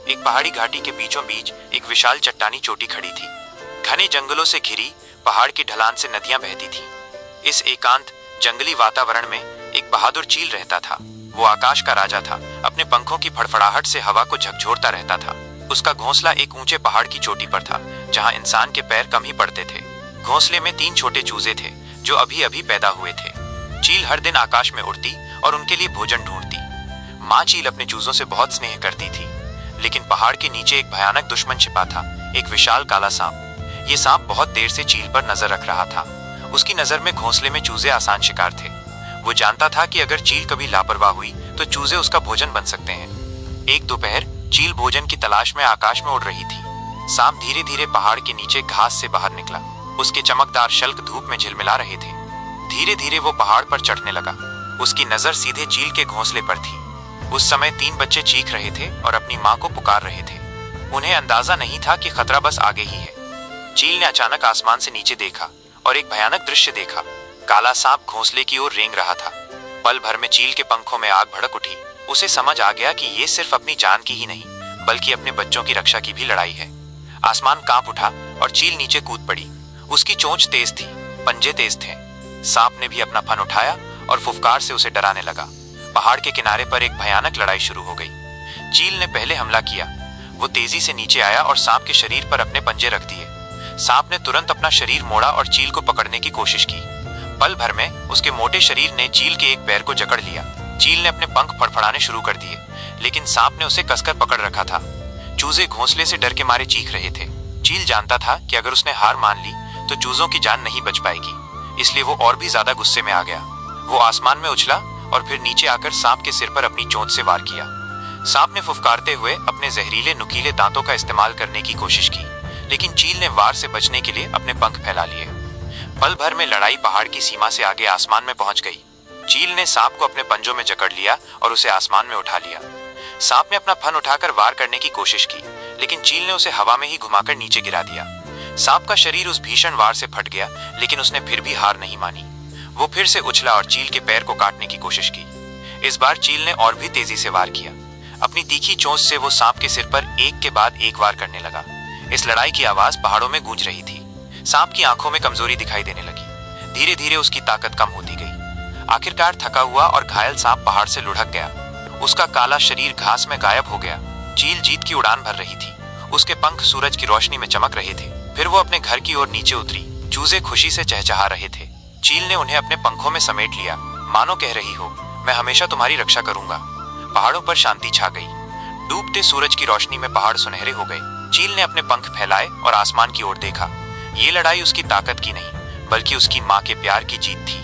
एक पहाड़ी घाटी के बीचों बीच एक विशाल चट्टानी चोटी खड़ी थी। घने जंगलों से घिरी पहाड़ की ढलान से नदियां बहती थीं। इस एकांत जंगली वातावरण में एक बहादुर चील रहता था। वो आकाश का राजा था। अपने पंखों की फड़फड़ाहट से हवा को झकझोरता रहता था। उसका घोंसला एक ऊंचे पहाड़ की चोटी पर था, जहां इंसान के पैर कम ही पड़ते थे। घोंसले में 3 छोटे चूजे थे जो अभी अभी पैदा हुए थे। चील हर दिन आकाश में उड़ती और उनके लिए भोजन ढूंढती। माँ चील अपने चूजों से बहुत स्नेह करती थी, लेकिन पहाड़ के नीचे एक भयानक दुश्मन छिपा था, एक विशाल काला सांप। ये सांप बहुत देर से चील पर नजर रख रहा था। उसकी नजर में घोंसले में चूजे आसान शिकार थे। वो जानता था कि अगर चील कभी लापरवाह हुई तो चूजे उसका भोजन बन सकते हैं। एक दोपहर चील भोजन की तलाश में आकाश में उड़ रही थी। सांप धीरे धीरे पहाड़ के नीचे घास से बाहर निकला। उसके चमकदार शल्क धूप में झिलमिला रहे थे। धीरे धीरे वो पहाड़ पर चढ़ने लगा। उसकी नजर सीधे चील के घोंसले पर थी। उस समय 3 बच्चे चीख रहे थे और अपनी माँ को पुकार रहे थे। उन्हें अंदाजा नहीं था कि खतरा बस आगे ही है। चील ने अचानक आसमान से नीचे देखा और एक भयानक दृश्य देखा। काला सांप घोंसले की ओर रेंग रहा था। पल भर में चील के पंखों में आग भड़क उठी। उसे समझ आ गया कि ये सिर्फ अपनी जान की ही नहीं, बल्कि अपने बच्चों की रक्षा की भी लड़ाई है। आसमान कांप उठा और चील नीचे कूद पड़ी। उसकी चोंच तेज थी, पंजे तेज थे। सांप ने भी अपना फन उठाया और फुफकार से उसे डराने लगा। पहाड़ के किनारे पर एक भयानक लड़ाई शुरू हो गई। चील ने पहले हमला किया। वो तेजी से नीचे आया और सांप के शरीर पर अपने पंजे रख दिए। सांप ने तुरंत अपना शरीर मोड़ा और चील को पकड़ने की कोशिश की। पल भर में उसके मोटे शरीर ने चील के एक पैर को जकड़ लिया। चील ने अपने पंख फड़फड़ाने शुरू कर दिए, लेकिन सांप ने उसे कसकर पकड़ रखा था। चूजे घोंसले से डर के मारे चीख रहे थे। चील जानता था कि अगर उसने हार मान ली तो चूजों की जान नहीं बच पाएगी, इसलिए वो और भी ज्यादा गुस्से में आ गया। वो आसमान में उछला और फिर नीचे आकर सांप के सिर पर अपनी चोंच से वार किया। सांप ने फुफकारते हुए अपने जहरीले नुकीले दांतों का इस्तेमाल करने की कोशिश की, लेकिन चील ने वार से बचने के लिए अपने पंख फैला लिए। पल भर में लड़ाई पहाड़ की सीमा से आगे आसमान में पहुंच गई। चील ने सांप को अपने पंजों में जकड़ लिया और उसे आसमान में उठा लिया। सांप ने अपना फन उठाकर वार करने की कोशिश की, लेकिन चील ने उसे हवा में ही घुमाकर नीचे गिरा दिया। सांप का शरीर उस भीषण वार से फट गया, लेकिन उसने फिर भी हार नहीं मानी। वो फिर से उछला और चील के पैर को काटने की कोशिश की। इस बार चील ने और भी तेजी से वार किया। अपनी तीखी चोंच से वो सांप के सिर पर एक के बाद एक वार करने लगा। इस लड़ाई की आवाज पहाड़ों में गूंज रही थी। सांप की आंखों में कमजोरी दिखाई देने लगी। धीरे धीरे उसकी ताकत कम होती गई। आखिरकार थका हुआ और घायल सांप पहाड़ से लुढ़क गया। उसका काला शरीर घास में गायब हो गया। चील जीत की उड़ान भर रही थी। उसके पंख सूरज की रोशनी में चमक रहे थे। फिर वो अपने घर की ओर नीचे उतरी। चूजे खुशी से चहचहा रहे थे। चील ने उन्हें अपने पंखों में समेट लिया, मानो कह रही हो, मैं हमेशा तुम्हारी रक्षा करूंगा। पहाड़ों पर शांति छा गई। डूबते सूरज की रोशनी में पहाड़ सुनहरे हो गए। चील ने अपने पंख फैलाए और आसमान की ओर देखा। ये लड़ाई उसकी ताकत की नहीं, बल्कि उसकी माँ के प्यार की जीत थी।